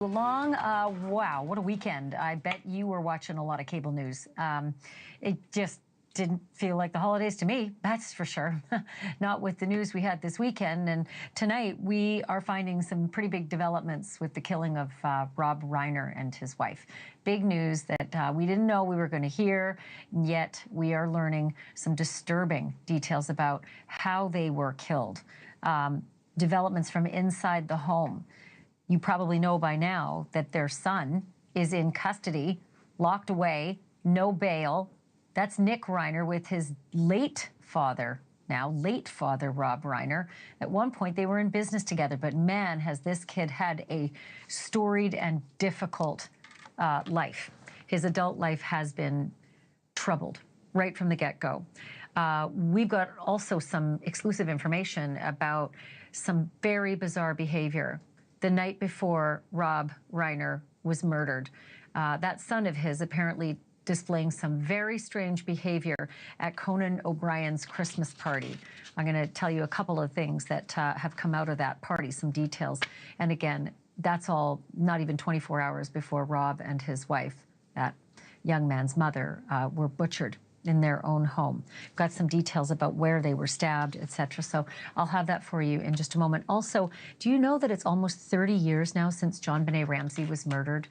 Wow, what a weekend. I bet you were watching a lot of cable news. It just didn't feel like the holidays to me, that's for sure. Not with the news we had this weekend. And tonight we are finding some pretty big developments with the killing of Rob Reiner and his wife. Big news that we didn't know we were going to hear, yet we are learning some disturbing details about how they were killed. Developments from inside the home. You probably know by now that their son is in custody, locked away, no bail. That's Nick Reiner with his late father, Rob Reiner. At one point, they were in business together, but man, has this kid had a storied and difficult life. His adult life has been troubled right from the get-go. We've got also some exclusive information about some very bizarre behavior the night before Rob Reiner was murdered. That son of his apparently displaying some very strange behavior at Conan O'Brien's Christmas party. I'm going to tell you a couple of things that have come out of that party, some details. And again, that's all not even 24 hours before Rob and his wife, that young man's mother, were butchered in their own home. Got some details about where they were stabbed, etc. So I'll have that for you in just a moment. Also, do you know that it's almost 30 years now since JonBenet Ramsey was murdered?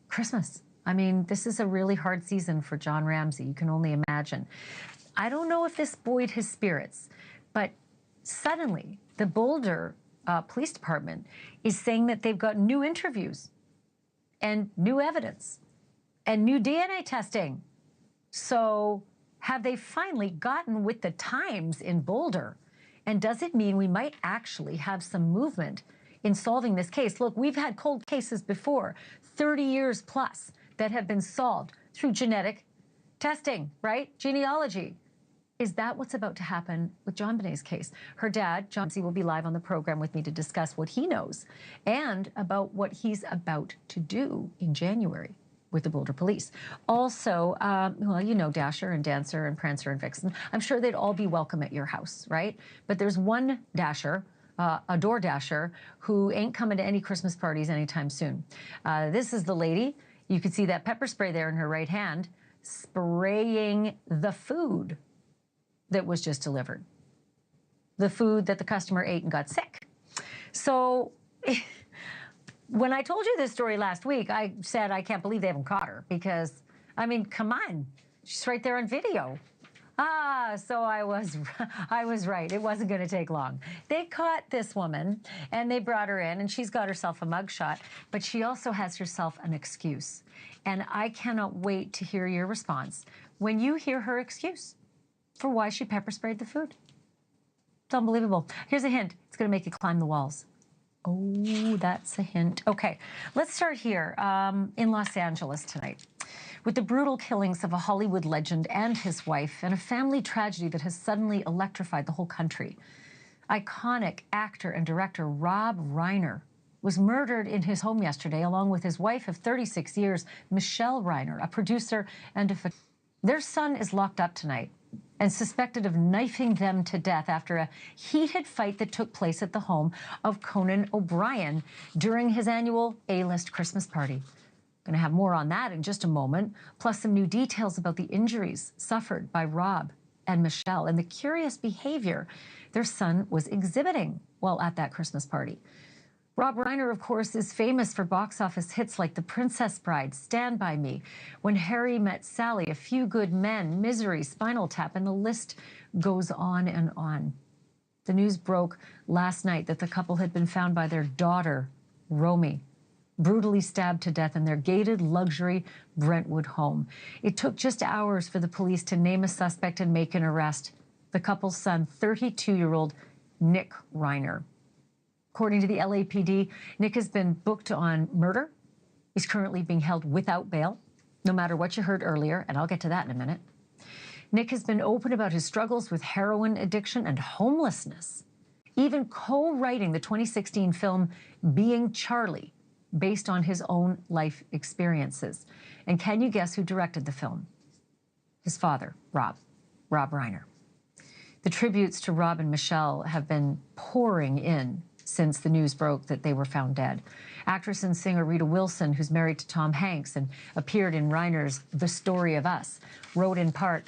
Christmas. I mean, this is a really hard season for John Ramsey. You can only imagine. I don't know if this buoyed his spirits, but suddenly the Boulder Police Department is saying that they've got new interviews and new evidence and new DNA testing. So have they finally gotten with the times in Boulder? And does it mean we might actually have some movement in solving this case? Look, we've had cold cases before, 30 years plus, that have been solved through genetic testing, right? Genealogy. Is that what's about to happen with JonBenet's case? Her dad, John C., will be live on the program with me to discuss what he knows and about what he's about to do in January with the Boulder Police. Also, well, you know Dasher and Dancer and Prancer and Vixen. I'm sure they'd all be welcome at your house, right? But there's one Dasher, a door Dasher, who ain't coming to any Christmas parties anytime soon. This is the lady. You can see that pepper spray there in her right hand, spraying the food that was just delivered. The food that the customer ate and got sick. So when I told you this story last week, I said I can't believe they haven't caught her because, I mean, come on, she's right there on video. So I was right. It wasn't going to take long. They caught this woman and they brought her in and she's got herself a mugshot, but she also has herself an excuse. And I cannot wait to hear your response when you hear her excuse for why she pepper sprayed the food. It's unbelievable. Here's a hint. It's going to make you climb the walls. Oh, that's a hint. Okay, let's start here in Los Angeles tonight with the brutal killings of a Hollywood legend and his wife and a family tragedy that has suddenly electrified the whole country. Iconic actor and director Rob Reiner was murdered in his home yesterday along with his wife of 36 years, Michelle Reiner, a producer and their son is locked up tonight and suspected of knifing them to death after a heated fight that took place at the home of Conan O'Brien during his annual A-list Christmas party. Going to have more on that in just a moment, plus some new details about the injuries suffered by Rob and Michelle and the curious behavior their son was exhibiting while at that Christmas party. Rob Reiner, of course, is famous for box office hits like The Princess Bride, Stand By Me, When Harry Met Sally, A Few Good Men, Misery, Spinal Tap, and the list goes on and on. The news broke last night that the couple had been found by their daughter, Romy, brutally stabbed to death in their gated luxury Brentwood home. It took just hours for the police to name a suspect and make an arrest. The couple's son, 32-year-old Nick Reiner. According to the LAPD, Nick has been booked on murder. He's currently being held without bail, no matter what you heard earlier, and I'll get to that in a minute. Nick has been open about his struggles with heroin addiction and homelessness, even co-writing the 2016 film Being Charlie, based on his own life experiences. And can you guess who directed the film? His father, Rob Reiner. The tributes to Rob and Michelle have been pouring in since the news broke that they were found dead. Actress and singer Rita Wilson, who's married to Tom Hanks and appeared in Reiner's The Story of Us, wrote in part,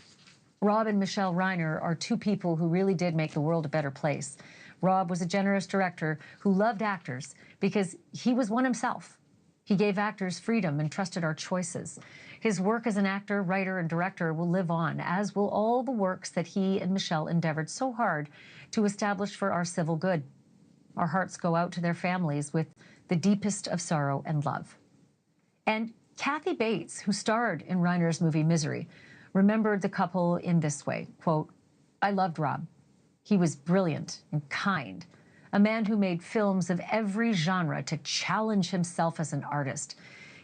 "Rob and Michelle Reiner are two people who really did make the world a better place. Rob was a generous director who loved actors because he was one himself. He gave actors freedom and trusted our choices. His work as an actor, writer, and director will live on, as will all the works that he and Michelle endeavored so hard to establish for our civil good. Our hearts go out to their families with the deepest of sorrow and love." And Kathy Bates, who starred in Reiner's movie Misery, remembered the couple in this way, quote, "I loved Rob. He was brilliant and kind, a man who made films of every genre to challenge himself as an artist.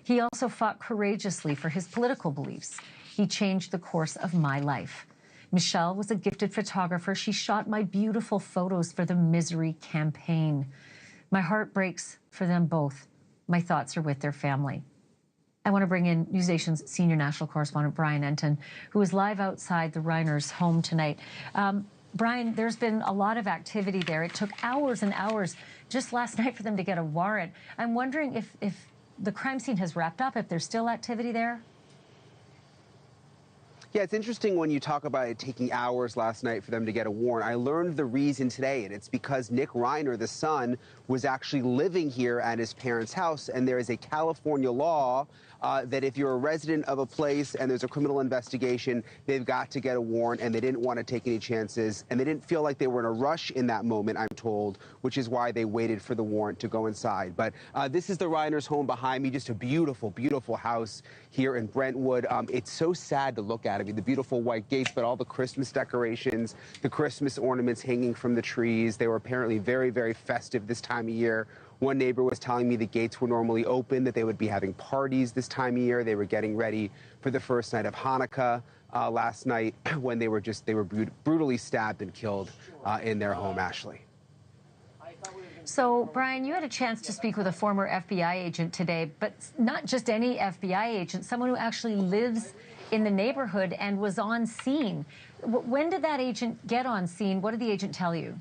He also fought courageously for his political beliefs. He changed the course of my life. Michelle was a gifted photographer. She shot my beautiful photos for the Misery campaign. My heart breaks for them both. My thoughts are with their family." I want to bring in NewsNation's senior national correspondent, Brian Enton, who is live outside the Reiners' home tonight. Brian, there's been a lot of activity there. It took hours and hours just last night for them to get a warrant. I'm wondering if the crime scene has wrapped up, if there's still activity there? Yeah, it's interesting when you talk about it taking hours last night for them to get a warrant. I learned the reason today, and it's because Nick Reiner, the son, was actually living here at his parents' house, and there is a California law that if you're a resident of a place and there's a criminal investigation, they've got to get a warrant, and they didn't want to take any chances, and they didn't feel like they were in a rush in that moment, I'm told, which is why they waited for the warrant to go inside. But this is the Reiners' home behind me, just a beautiful, beautiful house here in Brentwood. It's so sad to look at. I mean, the beautiful white gates, but all the Christmas decorations, the Christmas ornaments hanging from the trees. They were apparently very, very festive this time of year. One neighbor was telling me the gates were normally open, that they would be having parties this time of year. They were getting ready for the first night of Hanukkah last night when they were brutally stabbed and killed in their home, Ashley. So, Brian, you had a chance to speak with a former FBI agent today, but not just any FBI agent, someone who actually lives in the neighborhood and was on scene. When did that agent get on scene? What did the agent tell you?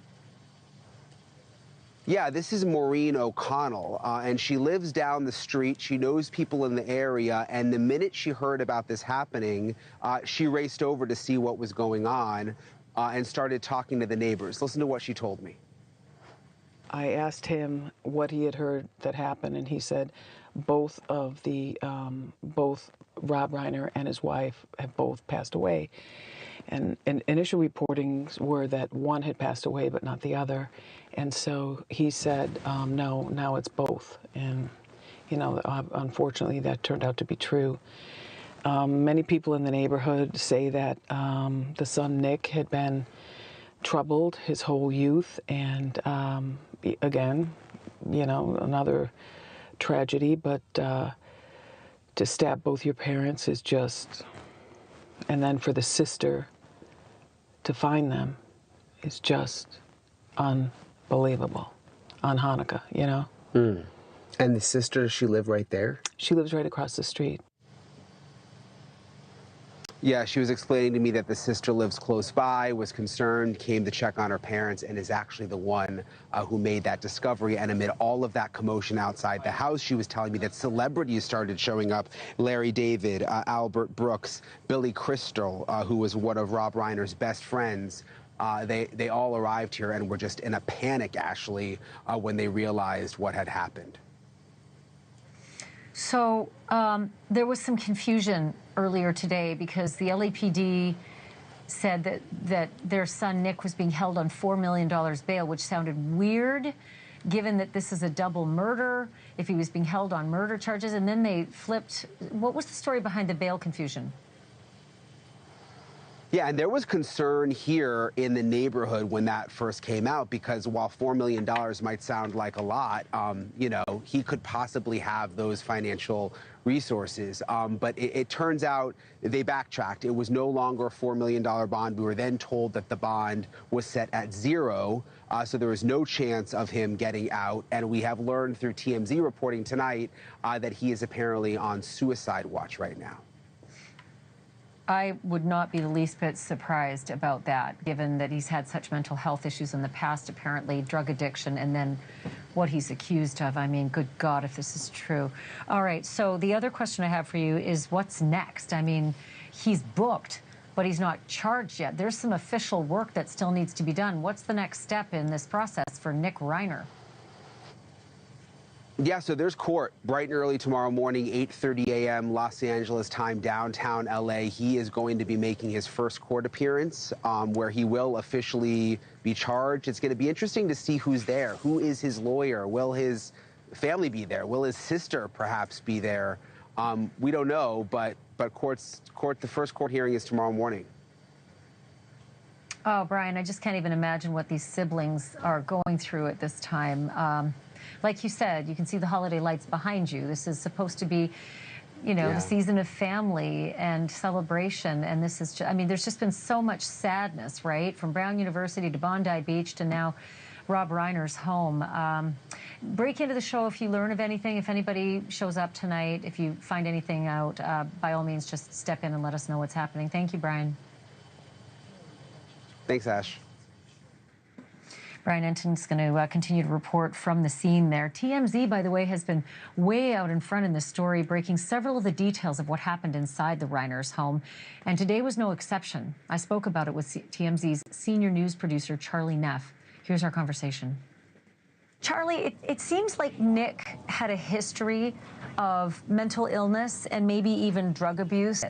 Yeah, this is Maureen O'Connell, and she lives down the street. She knows people in the area, and the minute she heard about this happening, she raced over to see what was going on and started talking to the neighbors. Listen to what she told me. I asked him what he had heard that happened, and he said both Rob Reiner and his wife have both passed away. And initial reportings were that one had passed away, but not the other. And so he said, no, now it's both. And, you know, unfortunately, that turned out to be true. Many people in the neighborhood say that the son, Nick, had been troubled his whole youth. And again, you know, another tragedy, but to stab both your parents is just, and then for the sister to find them is just unbelievable on Hanukkah, you know? Mm. And the sister, does she live right there? She lives right across the street. Yeah, she was explaining to me that the sister lives close by, was concerned, came to check on her parents, and is actually the one who made that discovery. And amid all of that commotion outside the house, she was telling me that celebrities started showing up. Larry David, Albert Brooks, Billy Crystal, who was one of Rob Reiner's best friends. They all arrived here and were just in a panic, Ashley, when they realized what had happened. So there was some confusion earlier today because the LAPD said that their son Nick was being held on $4 million bail, which sounded weird given that this is a double murder, if he was being held on murder charges. And then they flipped. What was the story behind the bail confusion? Yeah, and there was concern here in the neighborhood when that first came out, because while $4 million might sound like a lot, you know, he could possibly have those financial resources. But it turns out they backtracked. It was no longer a $4 million bond. We were then told that the bond was set at zero, so there was no chance of him getting out. And we have learned through TMZ reporting tonight that he is apparently on suicide watch right now. I would not be the least bit surprised about that, given that he's had such mental health issues in the past, apparently drug addiction, and then what he's accused of. I mean, good God, if this is true. All right, so the other question I have for you is what's next? I mean, he's booked, but he's not charged yet. There's some official work that still needs to be done. What's the next step in this process for Nick Reiner? Yeah, so there's court bright and early tomorrow morning, 8:30 a.m. Los Angeles time, downtown LA. He is going to be making his first court appearance where he will officially be charged. It's going to be interesting to see who's there. Who is his lawyer? Will his family be there? Will his sister perhaps be there? We don't know, but the first court hearing is tomorrow morning. Oh, Brian, I just can't even imagine what these siblings are going through at this time. Like you said, you can see the holiday lights behind you. This is supposed to be, you know, the season of family and celebration. And this is, I mean, there's just been so much sadness, right? From Brown University to Bondi Beach to now Rob Reiner's home. Break into the show if you learn of anything. If anybody shows up tonight, if you find anything out, by all means, just step in and let us know what's happening. Thank you, Brian. Thanks, Ash. Brian Enton's going to continue to report from the scene there. TMZ, by the way, has been way out in front in this story, breaking several of the details of what happened inside the Reiners' home. And today was no exception. I spoke about it with TMZ's senior news producer, Charlie Neff. Here's our conversation. Charlie, it seems like Nick had a history of mental illness and maybe even drug abuse.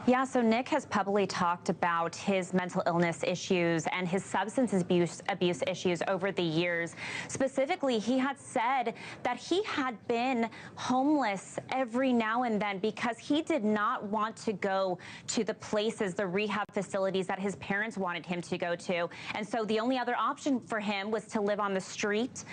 Yeah, so Nick has publicly talked about his mental illness issues and his substance abuse issues over the years. Specifically, he had said that he had been homeless every now and then because he did not want to go to the places, the rehab facilities that his parents wanted him to go to. And so the only other option for him was to live on the street.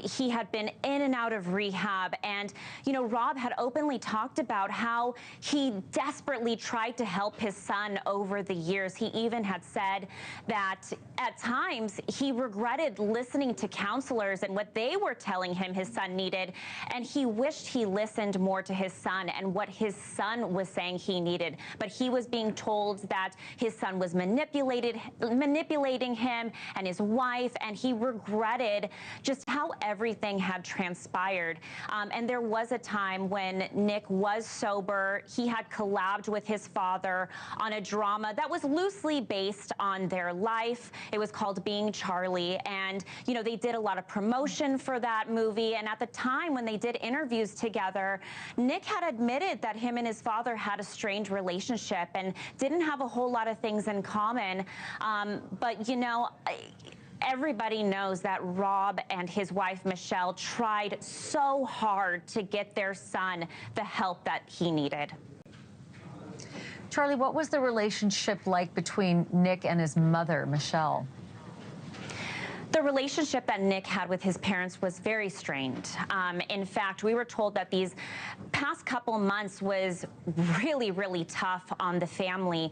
He had been in and out of rehab. And, you know, Rob had openly talked about how he desperately tried to help his son over the years. He even had said that at times he regretted listening to counselors and what they were telling him his son needed, and he wished he listened more to his son and what his son was saying he needed. But he was being told that his son was manipulating him and his wife, and he regretted just how everything had transpired. And there was a time when Nick was sober. He had collabed with his father on a drama that was loosely based on their life. It was called Being Charlie, and you know, they did a lot of promotion for that movie. And at the time when they did interviews together, Nick had admitted that him and his father had a strained relationship and didn't have a whole lot of things in common. But you know, everybody knows that Rob and his wife Michelle tried so hard to get their son the help that he needed. Charlie, what was the relationship like between Nick and his mother, Michelle? The relationship that Nick had with his parents was very strained. In fact, we were told that these past couple months was really, really tough on the family.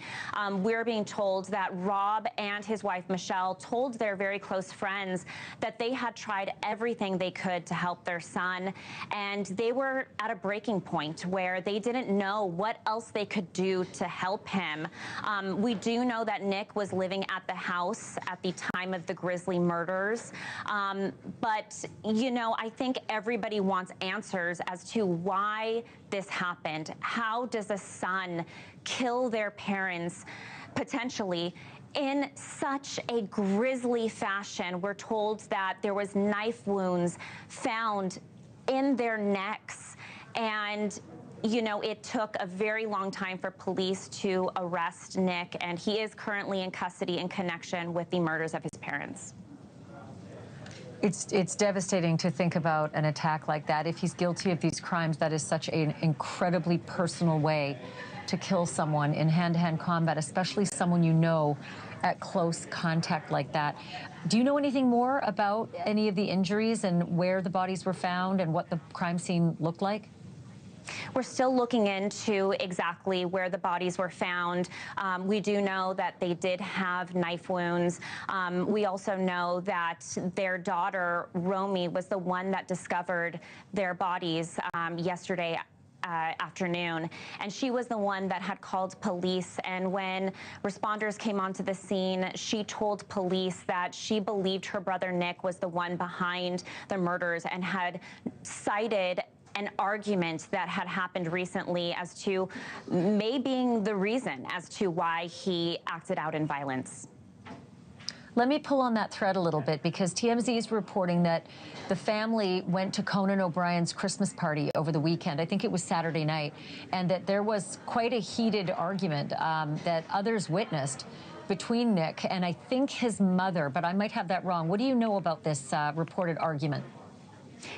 We're being told that Rob and his wife, Michelle, told their very close friends that they had tried everything they could to help their son, and they were at a breaking point where they didn't know what else they could do to help him. We do know that Nick was living at the house at the time of the grisly murder. But, you know, I think everybody wants answers as to why this happened. How does a son kill their parents, potentially, in such a grisly fashion? We're told that there was knife wounds found in their necks, and you know, it took a very long time for police to arrest Nick, and he is currently in custody in connection with the murders of his parents. It's devastating to think about an attack like that. If he's guilty of these crimes, that is such an incredibly personal way to kill someone in hand-to-hand combat, especially someone you know at close contact like that. Do you know anything more about any of the injuries and where the bodies were found and what the crime scene looked like? We're still looking into exactly where the bodies were found. We do know that they did have knife wounds. We also know that their daughter, Romy, was the one that discovered their bodies yesterday afternoon, and she was the one that had called police. And when responders came onto the scene, she told police that she believed her brother Nick was the one behind the murders and had cited an argument that had happened recently as to May being the reason as to why he acted out in violence. Let me pull on that thread a little bit, because TMZ is reporting that the family went to Conan O'Brien's Christmas party over the weekend. I think it was Saturday night, and that there was quite a heated argument that others witnessed between Nick and I think his mother, but I might have that wrong. What do you know about this reported argument?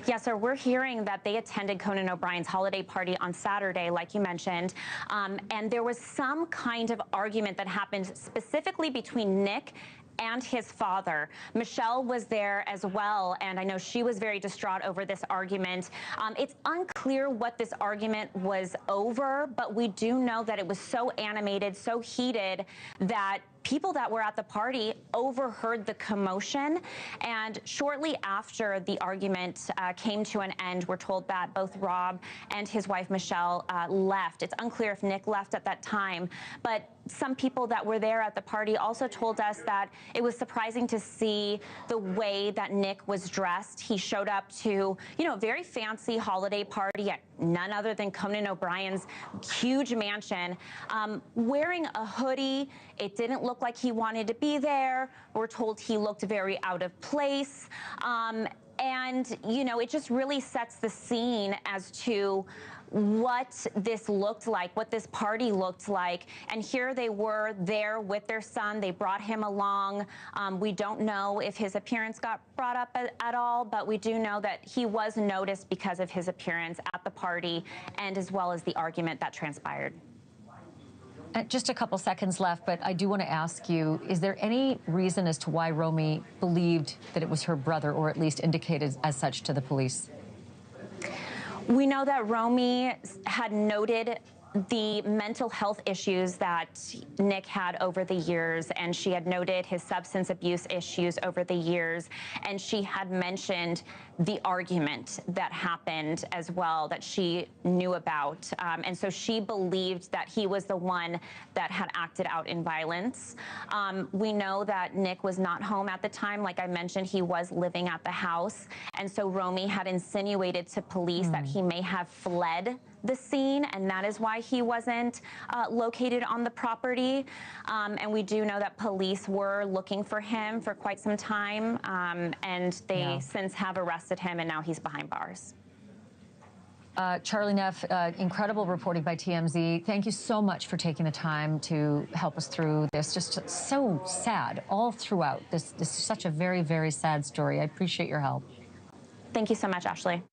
Yeah, so we're hearing that they attended Conan O'Brien's holiday party on Saturday, like you mentioned, and there was some kind of argument that happened specifically between Nick and his father. Michelle was there as well, and I know she was very distraught over this argument. It's unclear what this argument was over, but we do know that it was so animated, so heated, that people that were at the party overheard the commotion. And shortly after the argument came to an end, we're told that both Rob and his wife Michelle left. It's unclear if Nick left at that time, but some people that were there at the party also told us that it was surprising to see the way that Nick was dressed. He showed up to, a very fancy holiday party at none other than Conan O'Brien's huge mansion, wearing a hoodie. It didn't look like he wanted to be there. We're told he looked very out of place. And, it just really sets the scene as to what this looked like, what this party looked like. And here they were there with their son. They brought him along. We don't know if his appearance got brought up at all, but we do know that he was noticed because of his appearance at the party, and as well as the argument that transpired. Just a couple seconds left, but I do want to ask you, is there any reason as to why Romy believed that it was her brother, or at least indicated as such to the police? We know that Romy had noted the mental health issues that Nick had over the years, and she had noted his substance abuse issues over the years, and she had mentioned the argument that happened as well that she knew about. And so she believed that he was the one that had acted out in violence. We know that Nick was not home at the time. Like I mentioned, he was living at the house. And so Romy had insinuated to police that he may have fled the scene, and that is why he wasn't located on the property. And we do know that police were looking for him for quite some time, and they since have arrested him, and now he's behind bars. Charlie Neff, incredible reporting by TMZ. Thank you so much for taking the time to help us through this. Just so sad all throughout. This is such a very, very sad story. I appreciate your help. Thank you so much, Ashley.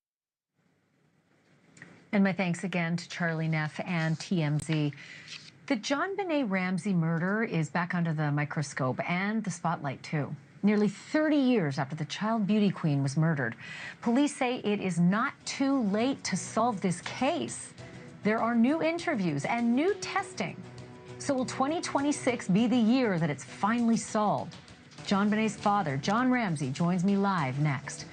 And my thanks again to Charlie Neff and TMZ. The JonBenet Ramsey murder is back under the microscope and the spotlight, too. Nearly 30 years after the child beauty queen was murdered, police say it is not too late to solve this case. There are new interviews and new testing. So will 2026 be the year that it's finally solved? JonBenet's father, John Ramsey, joins me live next.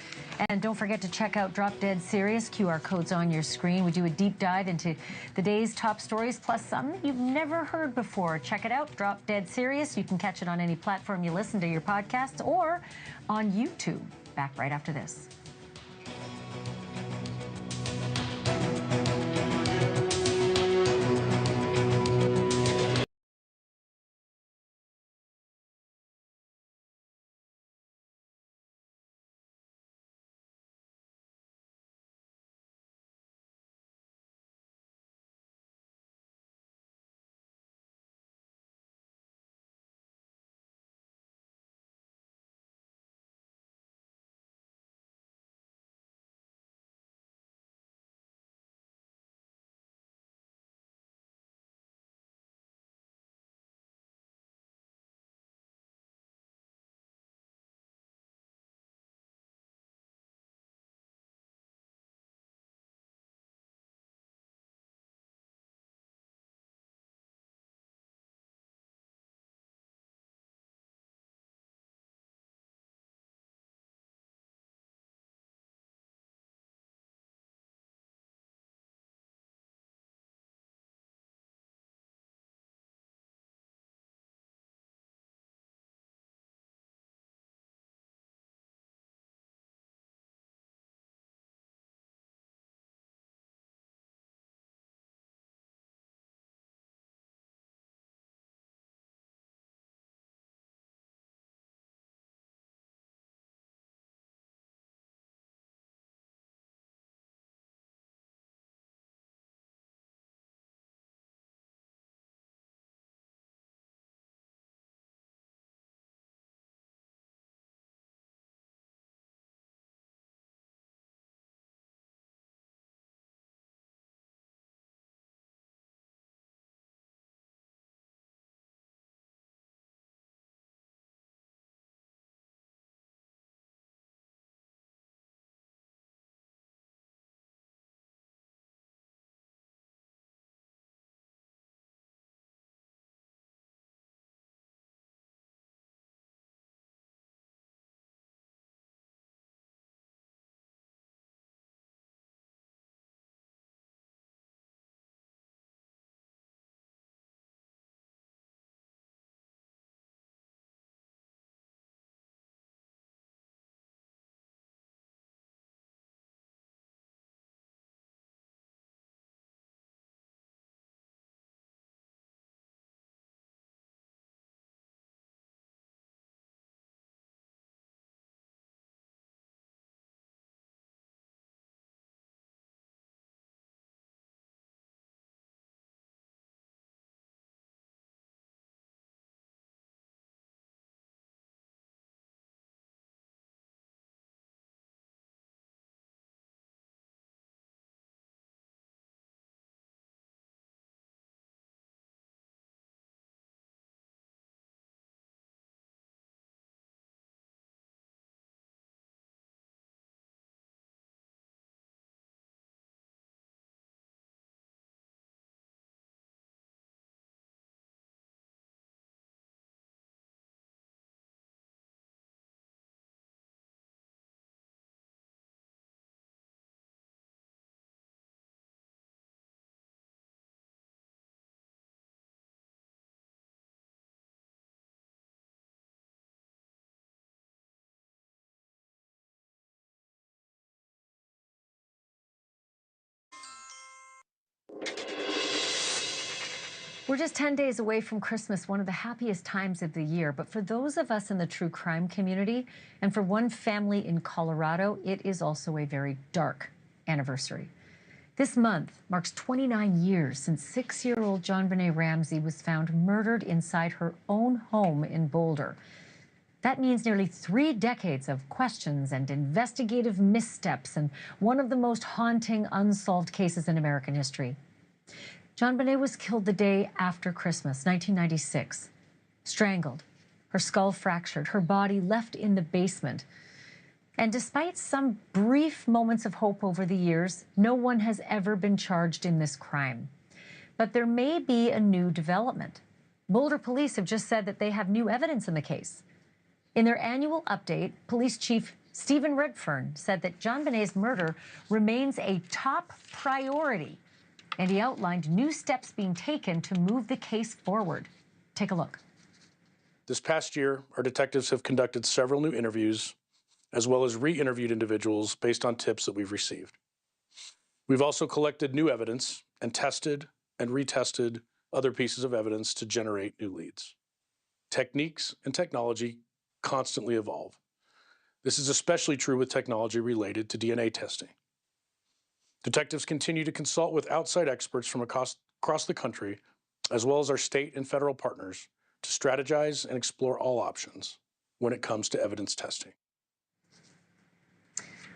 And don't forget to check out Drop Dead Serious. QR code's on your screen. We do a deep dive into the day's top stories, plus some that you've never heard before. Check it out, Drop Dead Serious. You can catch it on any platform you listen to your podcasts, or on YouTube. Back right after this. We're just 10 days away from Christmas, one of the happiest times of the year. But for those of us in the true crime community, and for one family in Colorado, it is also a very dark anniversary. This month marks 29 years since 6-year-old JonBenét Ramsey was found murdered inside her own home in Boulder. That means nearly 3 decades of questions and investigative missteps, and one of the most haunting unsolved cases in American history. JonBenét was killed the day after Christmas, 1996. Strangled, her skull fractured, her body left in the basement. And despite some brief moments of hope over the years, no one has ever been charged in this crime. But there may be a new development. Boulder police have just said that they have new evidence in the case. In their annual update, Police Chief Stephen Redfern said that JonBenét's murder remains a top priority, and he outlined new steps being taken to move the case forward. Take a look. This past year, our detectives have conducted several new interviews, as well as re-interviewed individuals based on tips that we've received. We've also collected new evidence and tested and retested other pieces of evidence to generate new leads. Techniques and technology constantly evolve. This is especially true with technology related to DNA testing. Detectives continue to consult with outside experts from across the country, as well as our state and federal partners, to strategize and explore all options when it comes to evidence testing.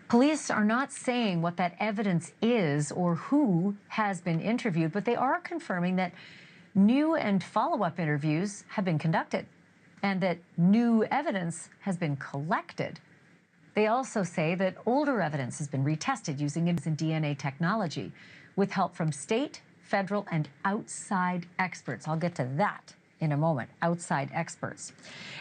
Police are not saying what that evidence is or who has been interviewed, but they are confirming that new and follow-up interviews have been conducted and that new evidence has been collected. They also say that older evidence has been retested using DNA technology with help from state, federal, and outside experts. I'll get to that in a moment, outside experts.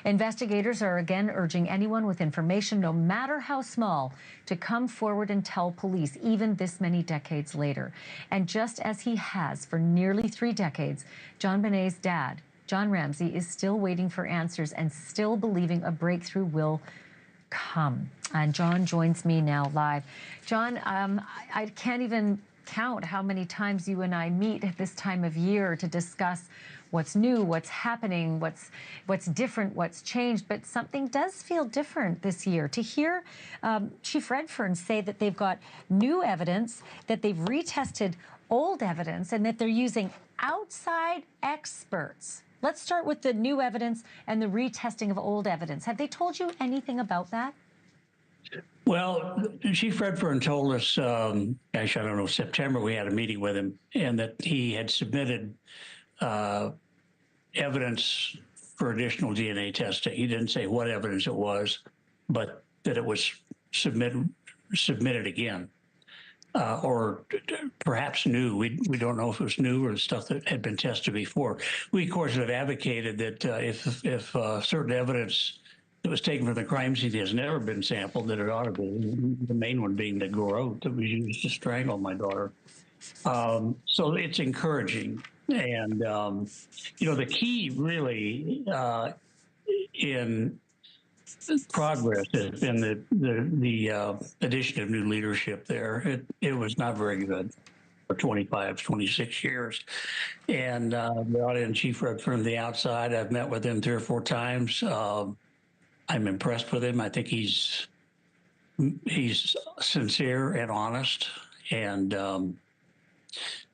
Investigators are again urging anyone with information, no matter how small, to come forward and tell police, even this many decades later. And just as he has for nearly 3 decades, JonBenét's dad, John Ramsey, is still waiting for answers and still believing a breakthrough will come. And John joins me now live. John, I can't even count how many times you and I meet at this time of year to discuss what's new, what's happening, what's different, what's changed. But something does feel different this year. To hear Chief Redfern say that they've got new evidence, that they've retested old evidence, and that they're using outside experts. Let's start with the new evidence and the retesting of old evidence. Have they told you anything about that? Well, Chief Redfern told us, gosh, I don't know, September, we had a meeting with him, and that he had submitted evidence for additional DNA testing. He didn't say what evidence it was, but that it was submitted again. Or perhaps new. We don't know if it was new or stuff that had been tested before. We, of course, have advocated that if certain evidence that was taken from the crime scene has never been sampled, that it ought to be. The main one being the garrote that was used to strangle my daughter. So it's encouraging. And, the key really in progress has been the addition of new leadership there. It was not very good for 25, 26 years. And brought in Chief Redfern from the outside. I've met with him 3 or 4 times. I'm impressed with him. I think he's sincere and honest. And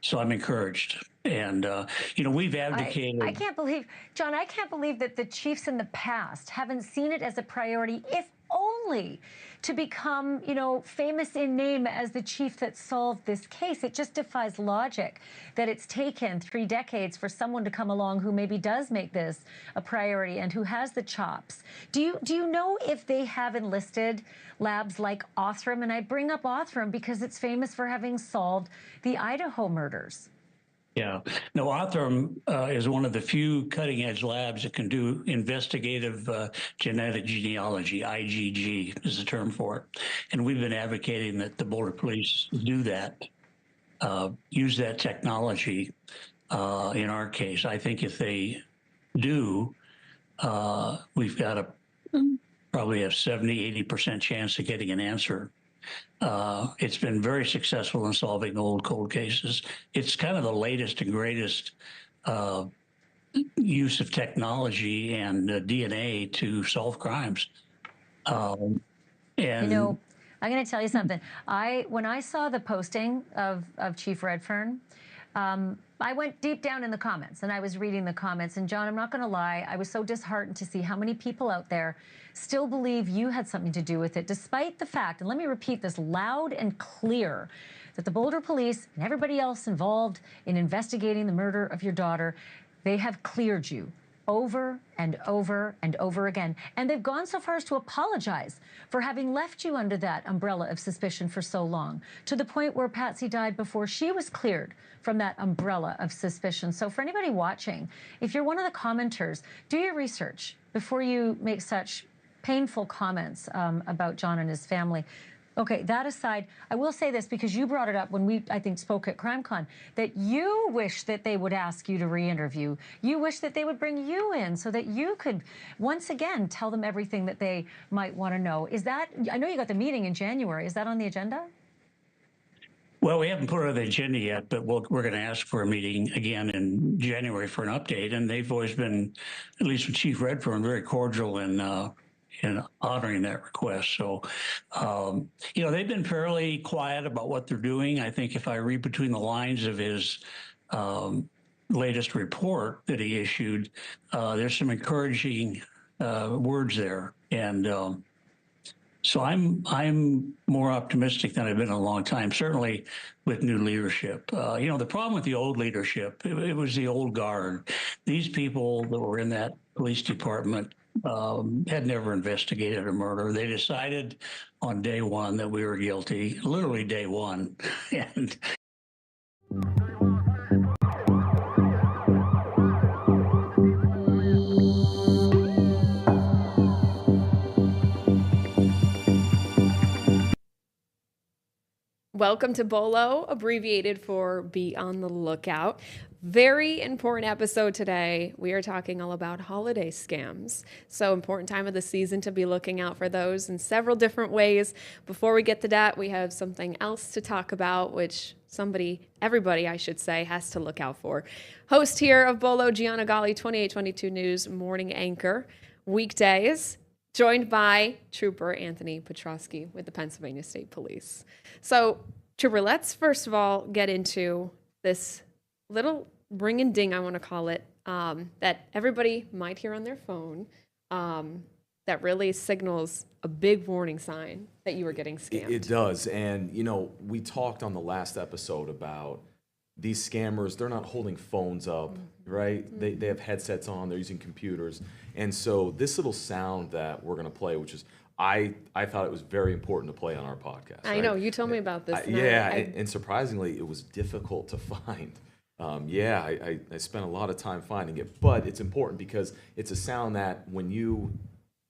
so I'm encouraged. And, we've advocated. I can't believe, John, I can't believe that the chiefs in the past haven't seen it as a priority, if only to become, famous in name as the chief that solved this case. It just defies logic that it's taken 3 decades for someone to come along who maybe does make this a priority and who has the chops. Do you know if they have enlisted labs like Othram? And I bring up Othram because it's famous for having solved the Idaho murders. Yeah. No, Othram is one of the few cutting-edge labs that can do investigative genetic genealogy. IgG is the term for it. And we've been advocating that the Boulder Police do that, use that technology in our case. I think if they do, we've got a probably have 70, 80% chance of getting an answer. It's been very successful in solving old cold cases. It's kind of the latest and greatest use of technology and DNA to solve crimes. And You know, I'm going to tell you something. When I saw the posting of Chief Redfern, I went deep down in the comments and I was reading the comments. And John, I'm not going to lie, I was so disheartened to see how many people out there still believe you had something to do with it, despite the fact, and let me repeat this loud and clear, that the Boulder Police and everybody else involved in investigating the murder of your daughter, they have cleared you over and over and over again. And they've gone so far as to apologize for having left you under that umbrella of suspicion for so long, to the point where Patsy died before she was cleared from that umbrella of suspicion. So for anybody watching, if you're one of the commenters, do your research before you make such painful comments about John and his family. Okay, that aside, I will say this because you brought it up when we, I think, spoke at CrimeCon, that you wish that they would ask you to re-interview. You wish that they would bring you in so that you could, once again, tell them everything that they might want to know. Is that, I know you got the meeting in January. Is that on the agenda? Well, we haven't put it on the agenda yet, but we're going to ask for a meeting again in January for an update. And they've always been, at least with Chief Redfern, very cordial in honoring that request. So, you know, they've been fairly quiet about what they're doing. I think if I read between the lines of his latest report that he issued, there's some encouraging words there. And so I'm more optimistic than I've been in a long time, certainly with new leadership. You know, the problem with the old leadership, it was the old guard. These people that were in that police department had never investigated a murder. They decided on day one that we were guilty, literally day one. And welcome to BOLO, abbreviated for Be on the Lookout. Very important episode today. We are talking all about holiday scams. So important time of the season to be looking out for those in several different ways. Before we get to that, we have something else to talk about, which everybody, I should say, has to look out for. Host here of BOLO, Gianna Gali, 2822 News morning anchor, weekdays, joined by Trooper Anthony Petrosky with the Pennsylvania State Police. So, Trooper, let's first of all get into this little ring and ding, I want to call it, that everybody might hear on their phone, that really signals a big warning sign that you were getting scammed. It does. And, you know, we talked on the last episode about these scammers, they're not holding phones up, right? They have headsets on, they're using computers. And so this little sound that we're going to play, which is, I thought it was very important to play on our podcast. I know, you told me about this. And surprisingly, it was difficult to find. I spent a lot of time finding it, but it's important because it's a sound that when you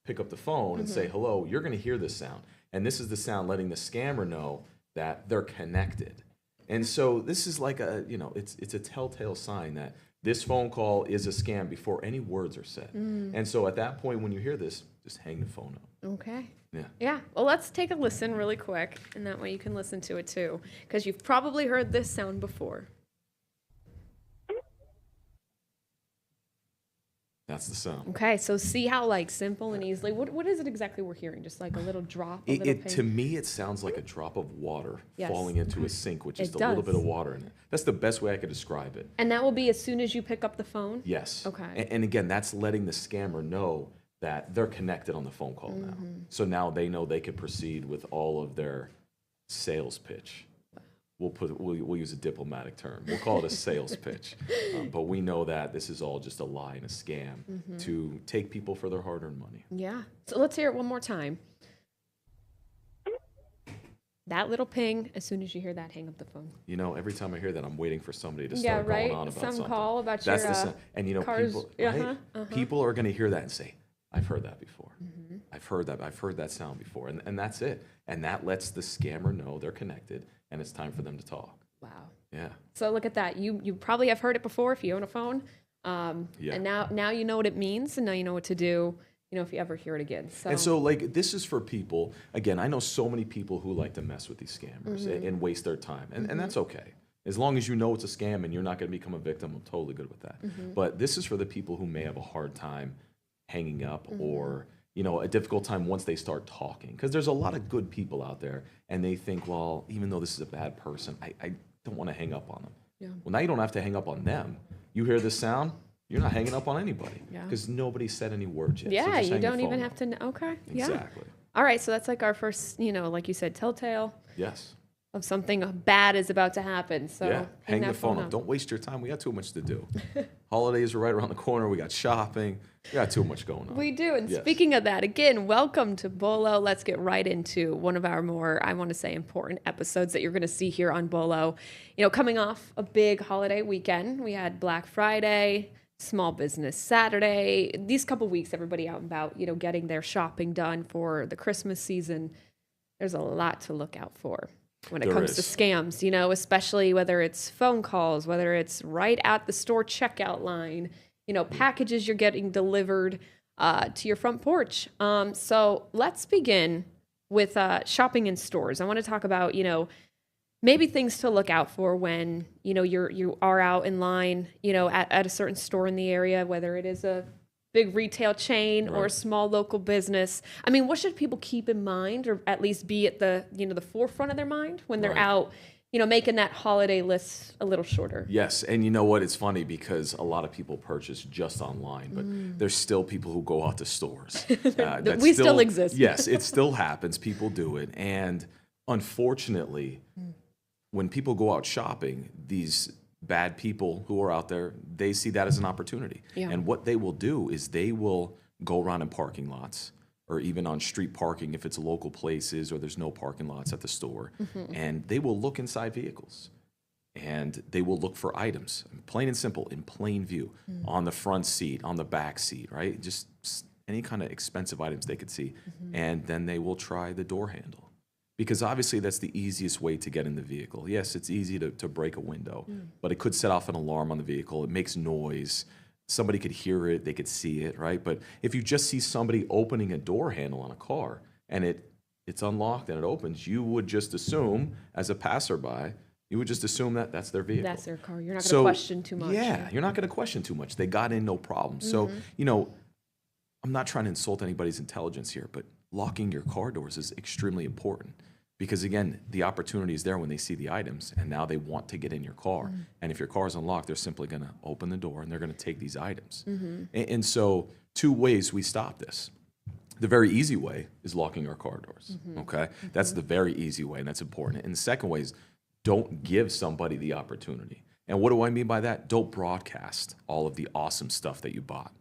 pick up the phone and say hello, you're going to hear this sound. And this is the sound letting the scammer know that they're connected. And so this is like it's a telltale sign that this phone call is a scam before any words are said. And so at that point, when you hear this, just hang the phone up. Okay. Yeah. Yeah. Well, let's take a listen really quick, and that way you can listen to it too, because you've probably heard this sound before. That's the sound. Okay, so see how simple and easily. What is it exactly we're hearing? Just like a little drop. To me, it sounds like a drop of water falling into a sink with just a little bit of water in it. That's the best way I could describe it. And that will be as soon as you pick up the phone? Yes. Okay. And again, that's letting the scammer know that they're connected on the phone call now. So now they know they can proceed with all of their sales pitch. We'll use a diplomatic term. We'll call it a sales pitch. But we know that this is all just a lie and a scam to take people for their hard-earned money. Yeah. So let's hear it one more time. That little ping, as soon as you hear that, hang up the phone. You know, every time I hear that, I'm waiting for somebody to start going on about something. Call about That's your the sound. And you know, cars. People are going to hear that and say, I've heard that before. I've heard that sound before. And that's it. And that lets the scammer know they're connected and it's time for them to talk. Wow. Yeah. So look at that. You probably have heard it before if you own a phone. And now you know what it means, and now you know what to do, if you ever hear it again. So. And so this is for people, again, I know so many people who like to mess with these scammers and waste their time. And that's okay. As long as you know it's a scam and you're not going to become a victim, I'm totally good with that. But this is for the people who may have a hard time hanging up or, you know, a difficult time once they start talking. Because there's a lot of good people out there, and they think, well, even though this is a bad person, I don't want to hang up on them. Yeah. Well, now you don't have to hang up on them. You hear this sound, you're not hanging up on anybody Yeah. because nobody said any words yet. So Yeah, just you hang your don't even phone have up. to know. Okay. Yeah. Exactly. All right. So that's like our first, you know, like you said, telltale Yes. of something bad is about to happen. So Yeah. Hang the that phone up. Don't waste your time. We got too much to do. Holidays are right around the corner. We got shopping. We got too much going on. We do. And Yes. speaking of that, again, welcome to Bolo. Let's get right into one of our more, I want to say, important episodes that you're going to see here on Bolo. You know, coming off a big holiday weekend, we had Black Friday, Small Business Saturday. These couple weeks, everybody out and about, you know, getting their shopping done for the Christmas season. There's a lot to look out for when it There comes to is. scams, you know, especially whether it's phone calls, whether it's right at the store checkout line, you know, packages you're getting delivered to your front porch. So let's begin with shopping in stores. I want to talk about, you know, maybe things to look out for when, you know, you are out in line, you know, at a certain store in the area, whether it is a big retail chain or a Right. small local business. I mean, what should people keep in mind, or at least be at the, you know, the forefront of their mind when they're Right. out, you know, making that holiday list a little shorter? Yes, and you know what? It's funny because a lot of people purchase just online, but there's still people who go out to stores. That We still exist. Yes, it still happens. People do it, and unfortunately, when people go out shopping, these bad people who are out there, they see that as an opportunity. Yeah. And what they will do is they will go around in parking lots or even on street parking if it's local places or there's no parking lots at the store, and they will look inside vehicles. And they will look for items, plain and simple, in plain view, on the front seat, on the back seat, right? Just any kind of expensive items they could see. And then they will try the door handle. Because obviously that's the easiest way to get in the vehicle. Yes, it's easy to break a window, but it could set off an alarm on the vehicle. It makes noise. Somebody could hear it, they could see it, right? But if you just see somebody opening a door handle on a car and it's unlocked and it opens, you would just assume, as a passerby, you would just assume that that's their vehicle. That's their car. You're not going to question too much. Yeah, you're not going to question too much. They got in, no problem. So, you know, I'm not trying to insult anybody's intelligence here, but locking your car doors is extremely important. Because again, the opportunity is there when they see the items, and now they want to get in your car. And if your car is unlocked, they're simply going to open the door and they're going to take these items. And so, two ways we stop this. The very easy way is locking our car doors. Okay, that's the very easy way, and that's important. And the second way is don't give somebody the opportunity. And what do I mean by that? Don't broadcast all of the awesome stuff that you bought.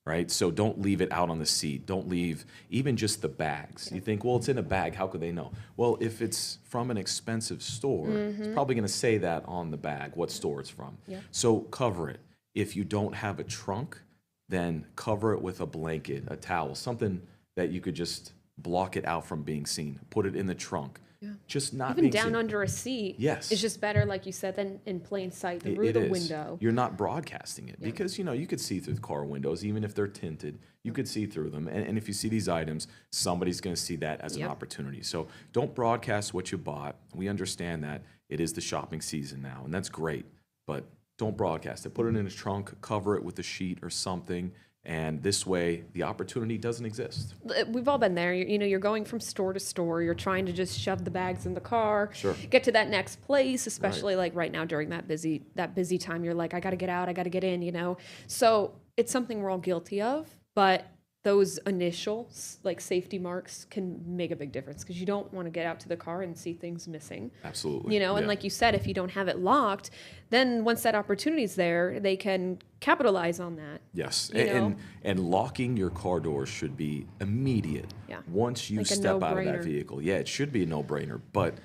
Right? So don't leave it out on the seat. Don't leave even just the bags. You think, well, it's in a bag. How could they know? Well, if it's from an expensive store, it's probably going to say that on the bag, what store it's from. So cover it. If you don't have a trunk, then cover it with a blanket, a towel, something that you could just block it out from being seen. Put it in the trunk. Just not Even being down seen. under a seat. Yes. It's just better, like you said, than in plain sight through It the is. window. You're not broadcasting it because, you know, you could see through the car windows, even if they're tinted, you could see through them. And if you see these items, somebody's going to see that as an opportunity. So don't broadcast what you bought. We understand that it is the shopping season now, and that's great, but don't broadcast it. Put it in a trunk, cover it with a sheet or something. And this way, the opportunity doesn't exist. We've all been there. You know, you're going from store to store. You're trying to just shove the bags in the car, Sure. get to that next place, especially like right now during that busy time. You're like, I got to get out, I got to get in, you know? So it's something we're all guilty of, but those initial like safety marks can make a big difference because you don't want to get out to the car and see things missing. Absolutely. You know, and Yeah. like you said, if you don't have it locked, then once that opportunity is there, they can capitalize on that. Yes, You know? and locking your car doors should be immediate. Yeah. Once you Like a step out of that no-brainer. vehicle, yeah, it should be a no-brainer. But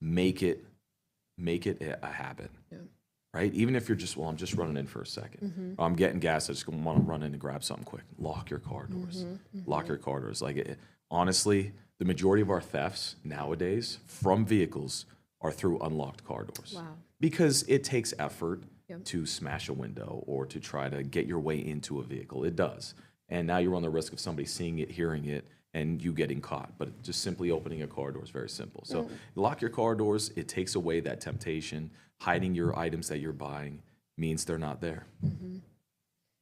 make it a habit. Yeah. Right? Even if you're just, well, I'm just running in for a second. Mm-hmm. Or I'm getting gas. I just want to run in and grab something quick. Lock your car doors. Lock your car doors. Like honestly, the majority of our thefts nowadays from vehicles are through unlocked car doors. Wow. Because it takes effort Yep. to smash a window or to try to get your way into a vehicle. It does. And now you run the risk of somebody seeing it, hearing it, and you getting caught. But just simply opening a car door is very simple. So lock your car doors. It takes away that temptation. hiding your items that you're buying means they're not there.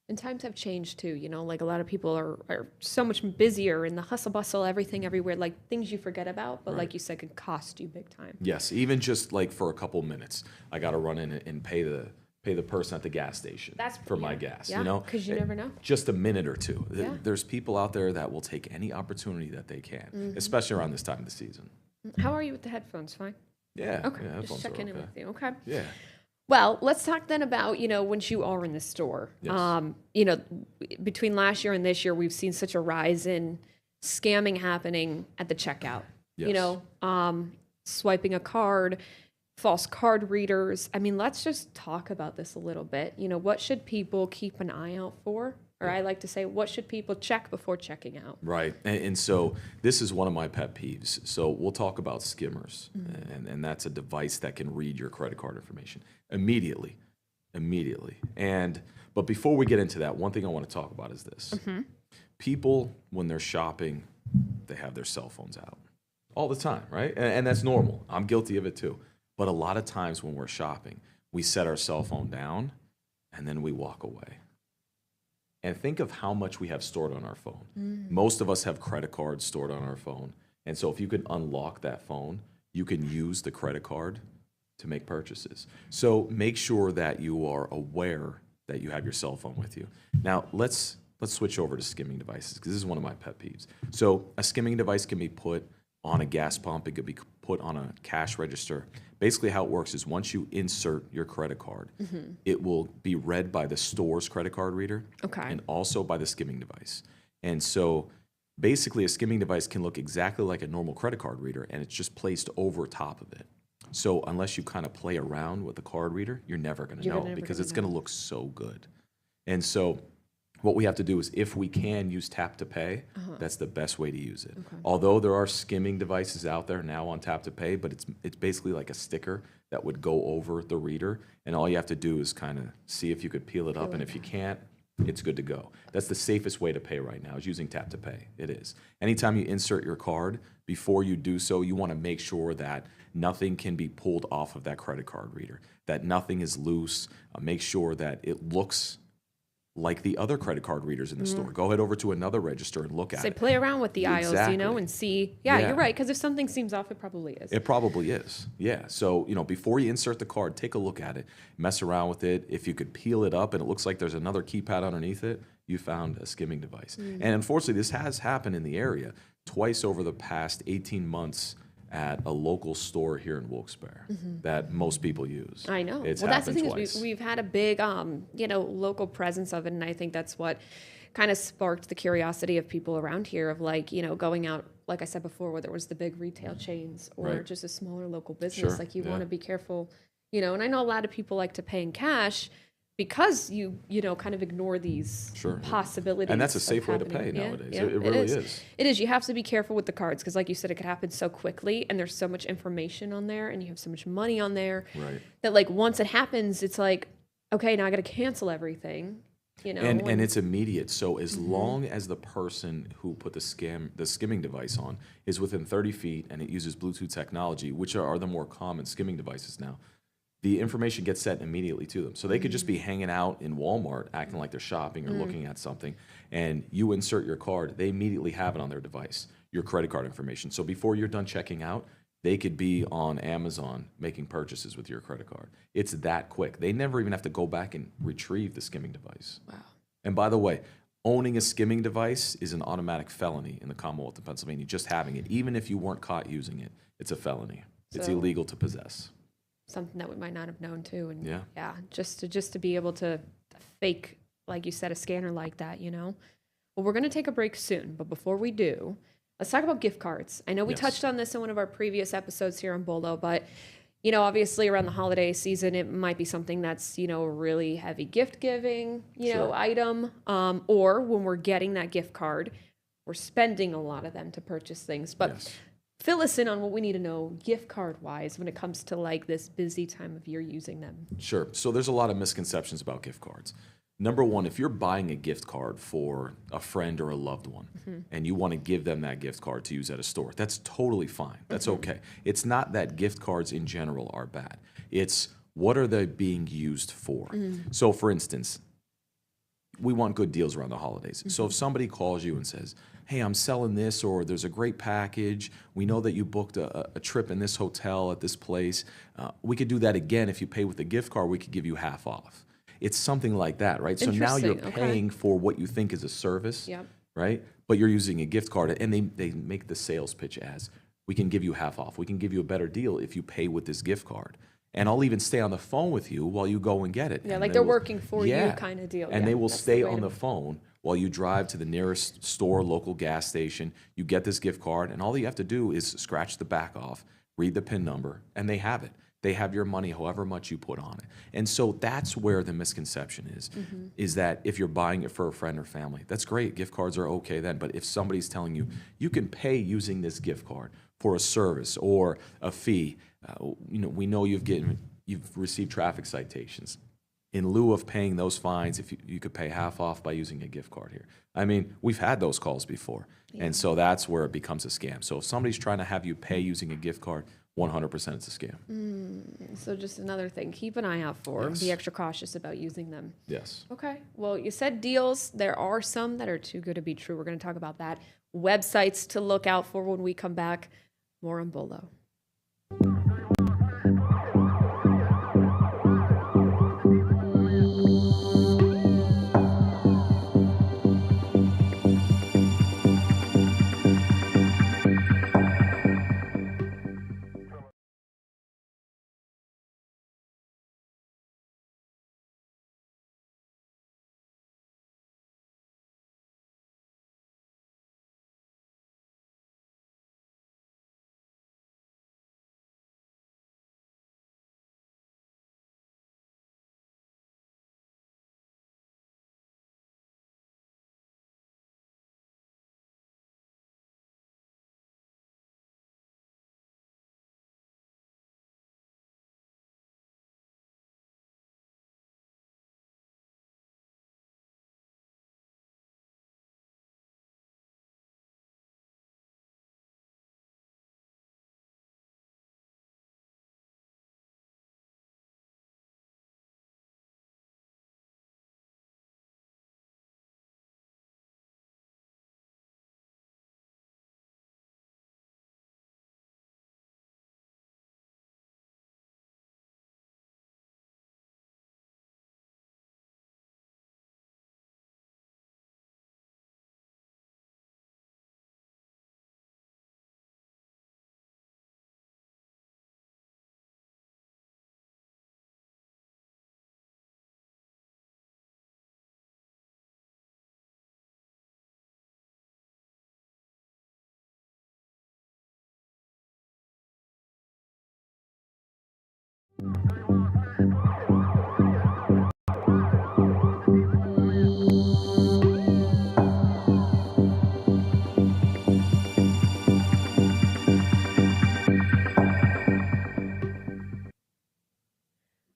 And times have changed too, like a lot of people are so much busier in the hustle bustle, everything everywhere, like things you forget about, but like you said, could cost you big time. Yes, even just like for a couple minutes, I got to run in and pay the person at the gas station for my gas, because you never know. Just a minute or two. There's people out there that will take any opportunity that they can, especially around this time of the season. How are you with the headphones? Fine? Yeah. Okay, yeah, just checking in with you. Okay. Yeah. Well, let's talk then about, once you are in the store, Yes. Between last year and this year, we've seen such a rise in scamming happening at the checkout, Yes. Swiping a card, false card readers. I mean, let's just talk about this a little bit. What should people keep an eye out for? Or I like to say, what should people check before checking out? Right. And so this is one of my pet peeves. So we'll talk about skimmers, and that's a device that can read your credit card information immediately. But before we get into that, one thing I want to talk about is this. People, when they're shopping, they have their cell phones out all the time, right? And that's normal. I'm guilty of it too. But a lot of times when we're shopping, we set our cell phone down and then we walk away. And think of how much we have stored on our phone. Most of us have credit cards stored on our phone. And so if you can unlock that phone, you can use the credit card to make purchases. So make sure that you are aware that you have your cell phone with you. Now, let's switch over to skimming devices, because this is one of my pet peeves. So a skimming device can be put on a gas pump. It could be put on a cash register. Basically how it works is once you insert your credit card, it will be read by the store's credit card reader and also by the skimming device. And so basically a skimming device can look exactly like a normal credit card reader, and it's just placed over top of it. So unless you kind of play around with the card reader, you're never going to know, because it's going to look so good. And so what we have to do is, if we can use tap to pay, that's the best way to use it. Although there are skimming devices out there now on tap to pay, but it's basically like a sticker that would go over the reader, and all you have to do is kind of see if you could peel it up, and if you can't, it's good to go. That's the safest way to pay right now, is using tap to pay. It is. Anytime you insert your card, before you do so, you want to make sure that nothing can be pulled off of that credit card reader, that nothing is loose. Make sure that it looks like the other credit card readers in the store. Go ahead over to another register and look at it. Play around with the aisles, and see. Yeah, you're right, because if something seems off, it probably is. It probably is, yeah. So, before you insert the card, take a look at it, mess around with it. If you could peel it up and it looks like there's another keypad underneath it, you found a skimming device. And unfortunately, this has happened in the area twice over the past 18 months at a local store here in Wilkes-Barre that most people use. I know. It's that's the thing twice. is we've had a big, local presence of it, and I think that's what kind of sparked the curiosity of people around here of going out, like I said before, whether it was the big retail chains or just a smaller local business. Like you want to be careful, and I know a lot of people like to pay in cash, because you kind of ignore these possibilities. And that's a safe way to pay nowadays. It really is. It is. You have to be careful with the cards, because like you said, it could happen so quickly, and there's so much information on there, and you have so much money on there that once it happens, it's like, okay, now I got to cancel everything. And it's immediate. So as long as the person who put the skimming device on is within 30 feet and it uses Bluetooth technology, which are the more common skimming devices now, the information gets sent immediately to them. So they could just be hanging out in Walmart acting like they're shopping or looking at something, and you insert your card, they immediately have it on their device, your credit card information. So before you're done checking out, they could be on Amazon making purchases with your credit card. It's that quick. They never even have to go back and retrieve the skimming device. Wow. And by the way, owning a skimming device is an automatic felony in the Commonwealth of Pennsylvania. Just having it, even if you weren't caught using it, it's a felony. It's illegal to possess. Something that we might not have known too, and just to be able to fake, like you said, a scanner like that, Well, we're going to take a break soon, but before we do, let's talk about gift cards. I know we touched on this in one of our previous episodes here on Bolo, but obviously around the holiday season, it might be something that's a really heavy gift giving item, or when we're getting that gift card, we're spending a lot of them to purchase things, but. Fill us in on what we need to know gift card wise when it comes to this busy time of year using them. Sure. So there's a lot of misconceptions about gift cards. Number one, if you're buying a gift card for a friend or a loved one and you want to give them that gift card to use at a store, that's totally fine. That's okay. It's not that gift cards in general are bad. It's what are they being used for? So for instance, we want good deals around the holidays. So if somebody calls you and says, hey, I'm selling this, or there's a great package, we know that you booked a trip in this hotel at this place, we could do that again. If you pay with a gift card, we could give you half off. It's something like that, right? So now you're paying for what you think is a service, right? But you're using a gift card, and they make the sales pitch as, we can give you half off. We can give you a better deal if you pay with this gift card. And I'll even stay on the phone with you while you go and get it. Yeah, and like they're working for you kind of deal. And they will stay on the phone while you drive to the nearest store, local gas station. You get this gift card, and all you have to do is scratch the back off, read the PIN number, and they have it. They have your money however much you put on it. And so that's where the misconception is that if you're buying it for a friend or family, that's great. Gift cards are okay then. But if somebody's telling you, you can pay using this gift card for a service or a fee, we know you've received traffic citations. In lieu of paying those fines, if you could pay half off by using a gift card here. I mean, we've had those calls before. And so that's where it becomes a scam. So if somebody's trying to have you pay using a gift card, 100% it's a scam. So just another thing, keep an eye out for. Be extra cautious about using them. Yes. Okay. Well, you said deals. There are some that are too good to be true. We're going to talk about that. Websites to look out for when we come back. More on Bolo.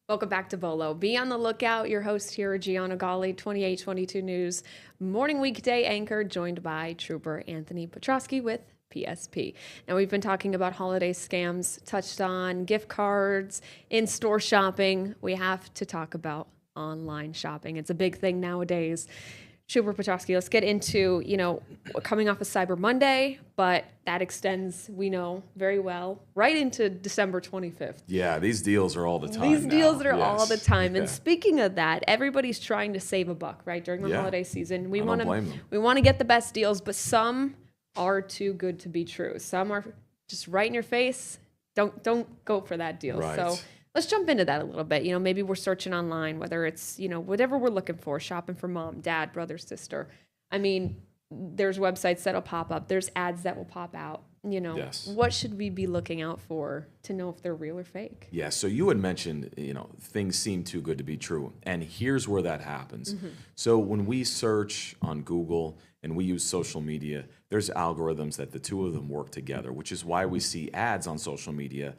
Welcome back to Bolo. Be on the lookout. Your host here, Gianna Gali, 2822 News, morning weekday anchor, joined by Trooper Anthony Petrosky with PSP. Now, we've been talking about holiday scams, touched on gift cards, in-store shopping. We have to talk about online shopping. It's a big thing nowadays. Trooper Petrosky, let's get into, coming off of Cyber Monday, but that extends, we know very well, right into December 25th. Yeah, these deals are all the time. These deals are all the time. And speaking of that, everybody's trying to save a buck, right? During the holiday season. We want to get the best deals, but some are too good to be true. Some are just right in your face. Don't go for that deal. Right. So let's jump into that a little bit. Maybe we're searching online, whether it's, whatever we're looking for, shopping for mom, dad, brother, sister. I mean, there's websites that'll pop up. There's ads that will pop out. What should we be looking out for to know if they're real or fake? Yeah, so you had mentioned, things seem too good to be true. And here's where that happens. So when we search on Google and we use social media, there's algorithms that the two of them work together, which is why we see ads on social media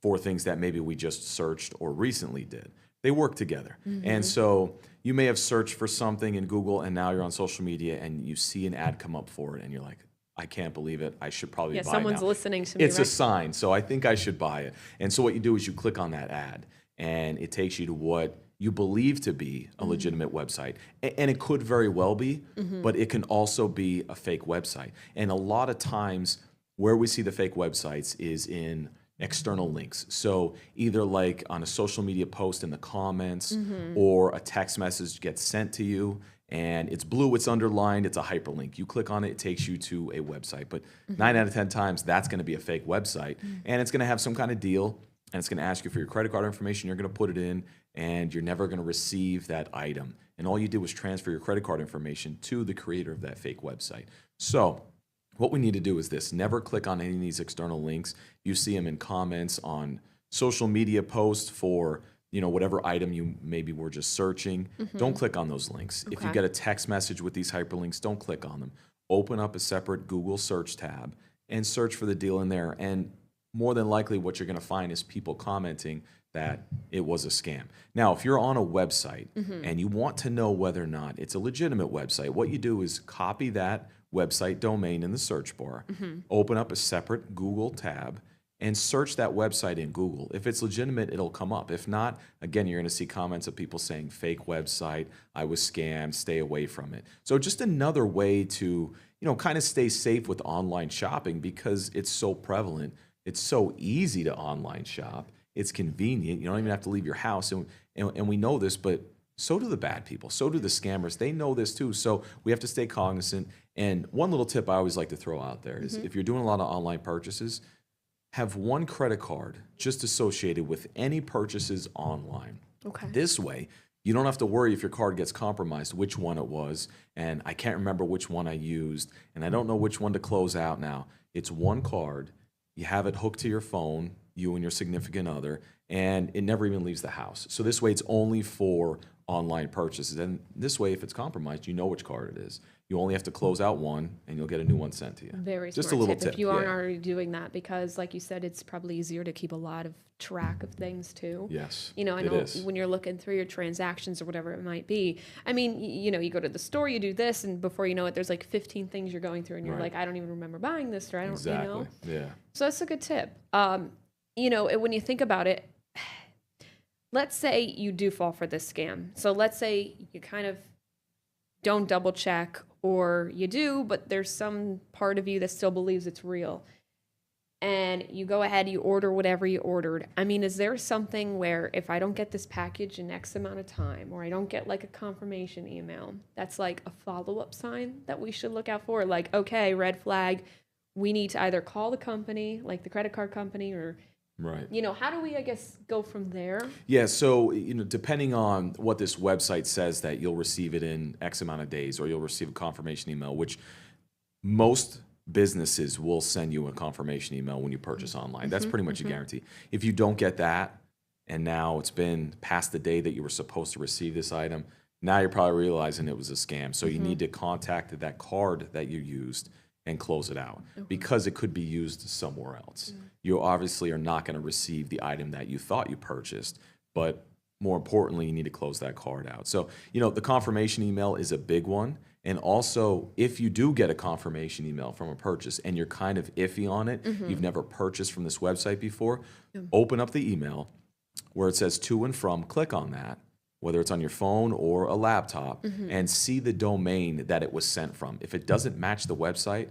for things that maybe we just searched or recently did. They work together. And so you may have searched for something in Google and now you're on social media and you see an ad come up for it and you're like, I can't believe it. I should probably buy it now. Someone's listening to me. It's a sign, so I think I should buy it. And so what you do is you click on that ad and it takes you to what you believe to be a legitimate website. And it could very well be, but it can also be a fake website. And a lot of times where we see the fake websites is in external links. So either like on a social media post in the comments or a text message gets sent to you and it's blue, it's underlined, it's a hyperlink. You click on it, it takes you to a website. But 9 out of 10 times, that's going to be a fake website. And it's going to have some kind of deal, and it's going to ask you for your credit card information. You're going to put it in, and you're never going to receive that item. And all you did was transfer your credit card information to the creator of that fake website. So what we need to do is this: never click on any of these external links. You see them in comments on social media posts for whatever item you maybe were just searching. Don't click on those links. If you get a text message with these hyperlinks, don't click on them. Open up a separate Google search tab and search for the deal in there. And more than likely what you're going to find is people commenting that it was a scam. Now, if you're on a website and you want to know whether or not it's a legitimate website, what you do is copy that website domain in the search bar, open up a separate Google tab, and search that website in Google. If it's legitimate, it'll come up. If not, again, you're going to see comments of people saying, fake website, I was scammed, stay away from it. So just another way to, kind of stay safe with online shopping, because it's so prevalent. It's so easy to online shop. It's convenient. You don't even have to leave your house. And we know this, but so do the bad people. So do the scammers. They know this too. So we have to stay cognizant. And one little tip I always like to throw out there is if you're doing a lot of online purchases, have one credit card just associated with any purchases online. Okay. This way, you don't have to worry if your card gets compromised, which one it was, and I can't remember which one I used, and I don't know which one to close out now. It's one card. You have it hooked to your phone, you and your significant other, and it never even leaves the house. So this way, it's only for online purchases. And this way, if it's compromised, you know which card it is. You only have to close out one, and you'll get a new one sent to you. Very just smart a little tip if you aren't yeah. already doing that, because like you said, it's probably easier to keep a lot of track of things too. Yes, I know when you're looking through your transactions or whatever it might be. I mean, you go to the store, you do this, and before you know it, there's like 15 things you're going through, and you're like, I don't even remember buying this, or I don't, exactly. Yeah. So that's a good tip. When you think about it, let's say you do fall for this scam. So let's say you kind of don't double check, or you do, but there's some part of you that still believes it's real. And you go ahead, you order whatever you ordered. I mean, is there something where if I don't get this package in X amount of time, or I don't get like a confirmation email, that's like a follow-up sign that we should look out for? Like, okay, red flag, we need to either call the company, like the credit card company, or right. How do we, I guess, go from there? Yeah, so, depending on what this website says that you'll receive it in X amount of days, or you'll receive a confirmation email, which most businesses will send you a confirmation email when you purchase online. That's pretty much a guarantee. If you don't get that, and now it's been past the day that you were supposed to receive this item, now you're probably realizing it was a scam. So you need to contact that card that you used and close it out, because it could be used somewhere else. You obviously are not going to receive the item that you thought you purchased, but more importantly, you need to close that card out. So, the confirmation email is a big one. And also, if you do get a confirmation email from a purchase and you're kind of iffy on it, you've never purchased from this website before, open up the email where it says to and from, click on that, whether it's on your phone or a laptop, and see the domain that it was sent from. If it doesn't match the website,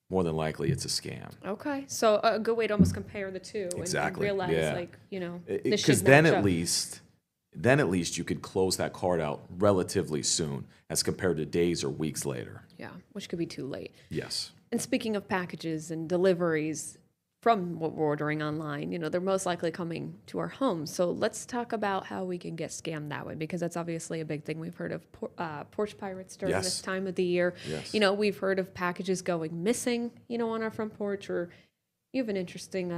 more than likely it's a scam. Okay, so a good way to almost compare the two Exactly. and realize, Yeah. this should Because then match at up. least you could close that card out relatively soon, as compared to days or weeks later. Yeah, which could be too late. Yes. And speaking of packages and deliveries from what we're ordering online, they're most likely coming to our homes. So let's talk about how we can get scammed that way, because that's obviously a big thing. We've heard of porch pirates during this time of the year. Yes. We've heard of packages going missing, on our front porch. Or you have an interesting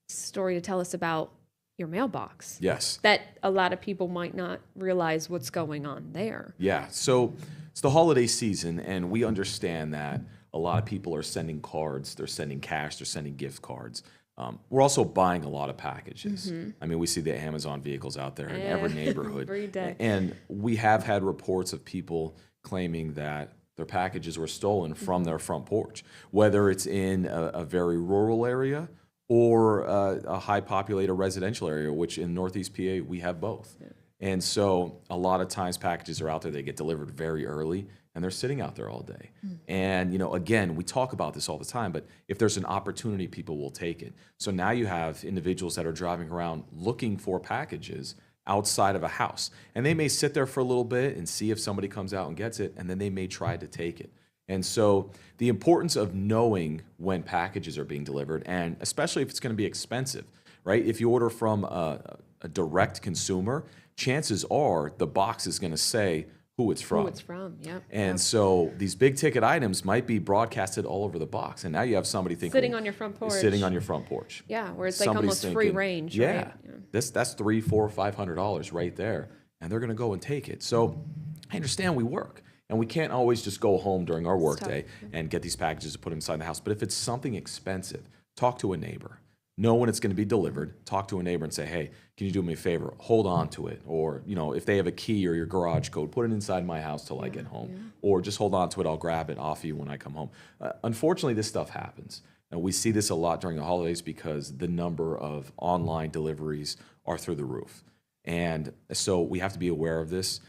story to tell us about your mailbox. Yes. That a lot of people might not realize what's going on there. Yeah. So it's the holiday season, and we understand that a lot of people are sending cards, they're sending cash, they're sending gift cards. We're also buying a lot of packages. I mean, we see the Amazon vehicles out there in every neighborhood. Every day. And we have had reports of people claiming that their packages were stolen from their front porch, whether it's in a very rural area or a high populated residential area, which in Northeast PA, we have both. Yeah. And so a lot of times packages are out there, they get delivered very early and they're sitting out there all day. And, again, we talk about this all the time, but if there's an opportunity, people will take it. So now you have individuals that are driving around looking for packages outside of a house. And they may sit there for a little bit and see if somebody comes out and gets it, and then they may try to take it. And so the importance of knowing when packages are being delivered, and especially if it's going to be expensive, right? If you order from a direct consumer, chances are the box is going to say who it's from. Who it's from, yep. And so these big ticket items might be broadcasted all over the box. And now you have somebody thinking, sitting on your front porch. Sitting on your front porch. Yeah, where it's like Somebody's almost thinking, free range, yeah, right? Yeah. That's $300, $400, $500 right there. And they're going to go and take it. So I understand we work. And we can't always just go home during our workday and get these packages to put inside the house. But if it's something expensive, talk to a neighbor. Know when it's going to be delivered. Talk to a neighbor and say, hey, can you do me a favor? Hold on to it. Or, if they have a key or your garage code, put it inside my house till I get home. Yeah. Or just hold on to it. I'll grab it off you when I come home. Unfortunately, this stuff happens. And we see this a lot during the holidays because the number of online deliveries are through the roof. And so we have to be aware of this.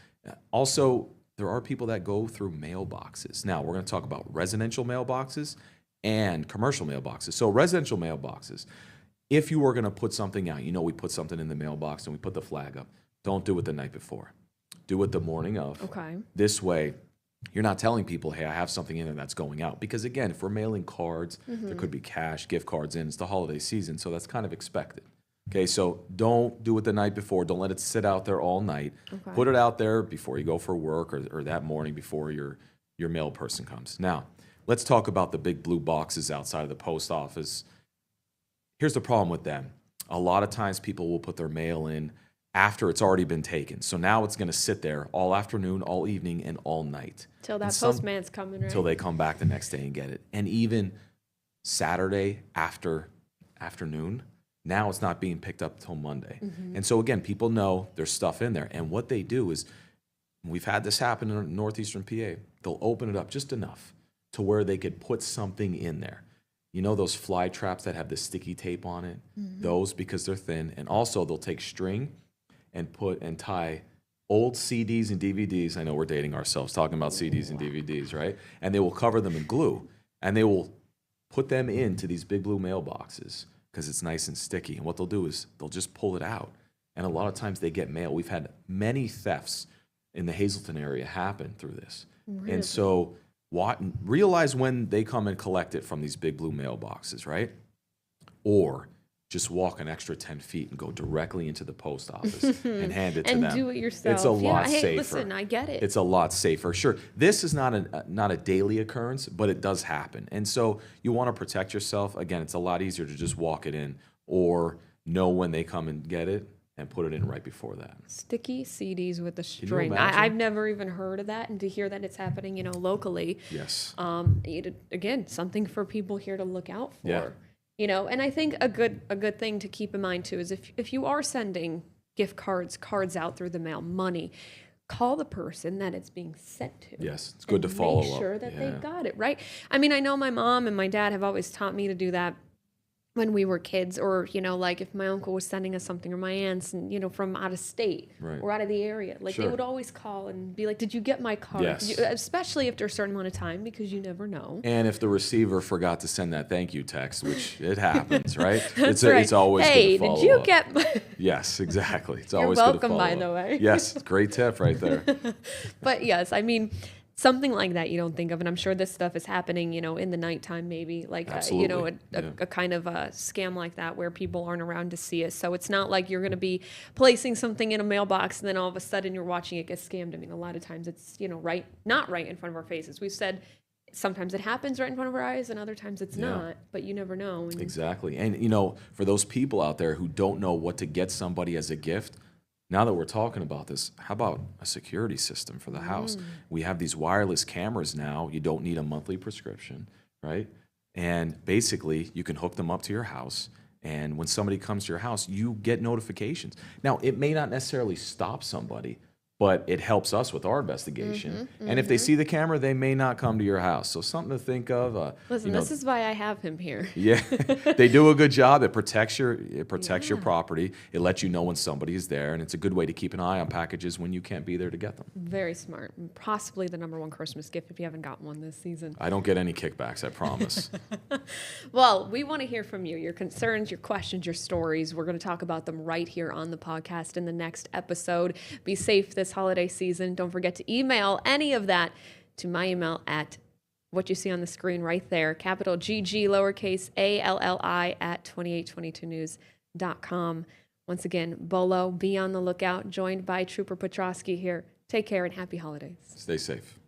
Also, there are people that go through mailboxes. Now, we're going to talk about residential mailboxes and commercial mailboxes. So residential mailboxes, if you were going to put something out, we put something in the mailbox and we put the flag up, don't do it the night before. Do it the morning of. Okay. This way, you're not telling people, hey, I have something in there that's going out. Because again, if we're mailing cards, there could be cash, gift cards in. It's the holiday season, so that's kind of expected. Okay, so don't do it the night before. Don't let it sit out there all night. Okay. Put it out there before you go for work or that morning before your mail person comes. Now, let's talk about the big blue boxes outside of the post office. Here's the problem with them. A lot of times people will put their mail in after it's already been taken. So now it's going to sit there all afternoon, all evening, and all night. Till that postman's coming, right? Till they come back the next day and get it. And even Saturday afternoon, now it's not being picked up till Monday. And so again, people know there's stuff in there. And what they do is, we've had this happen in northeastern PA, they'll open it up just enough to where they could put something in there. Those fly traps that have the sticky tape on it? Those, because they're thin. And also they'll take string and tie old CDs and DVDs. I know we're dating ourselves talking about CDs and DVDs, right? And they will cover them in glue. And they will put them into these big blue mailboxes because it's nice and sticky. And what they'll do is they'll just pull it out. And a lot of times they get mail. We've had many thefts in the Hazleton area happen through this. Really? And so realize when they come and collect it from these big blue mailboxes, right? Or just walk an extra 10 feet and go directly into the post office and hand it to them. And do it yourself. It's a lot safer. Listen, I get it. It's a lot safer. Sure, this is not a daily occurrence, but it does happen. And so you want to protect yourself. Again, it's a lot easier to just walk it in or know when they come and get it and put it in right before that. Sticky CDs with the string. I've never even heard of that, and to hear that it's happening, locally. Yes. Again, something for people here to look out for. Yeah. And I think a good thing to keep in mind too is if you are sending gift cards out through the mail, money, call the person that it's being sent to. Yes, it's good to follow up. Make sure that they've got it, right? I mean, I know my mom and my dad have always taught me to do that when we were kids, or, like if my uncle was sending us something, or my aunts, and, from out of state or out of the area, like they would always call and be like, did you get my card? Yes. Especially after a certain amount of time, because you never know. And if the receiver forgot to send that thank you text, which it happens, right? That's right. It's always hey, good to follow did you up. get my... Yes, exactly. It's You're always welcome, good to follow by up. the way. Yes, great tip right there. But yes, I mean, something like that you don't think of, and I'm sure this stuff is happening, in the nighttime maybe, like a kind of a scam like that where people aren't around to see it. So it's not like you're going to be placing something in a mailbox and then all of a sudden you're watching it get scammed. I mean, a lot of times it's not right in front of our faces. We've said sometimes it happens right in front of our eyes, and other times it's not. But you never know. Exactly, and for those people out there who don't know what to get somebody as a gift. Now that we're talking about this, how about a security system for the house? We have these wireless cameras now. You don't need a monthly prescription, right? And basically, you can hook them up to your house. And when somebody comes to your house, you get notifications. Now, it may not necessarily stop somebody, but it helps us with our investigation. And if they see the camera, they may not come to your house. So something to think of. Listen, this is why I have him here. Yeah, they do a good job. It protects your your property. It lets you know when somebody is there, and it's a good way to keep an eye on packages when you can't be there to get them. Very smart. Possibly the #1 Christmas gift if you haven't gotten one this season. I don't get any kickbacks, I promise. Well, we want to hear from you, your concerns, your questions, your stories. We're going to talk about them right here on the podcast in the next episode. Be safe this holiday season. Don't forget to email any of that to my email at what you see on the screen right there, capital GG, lowercase ALLI at 2822news.com. Once again, Bolo, be on the lookout, joined by Trooper Petrosky here. Take care and happy holidays. Stay safe.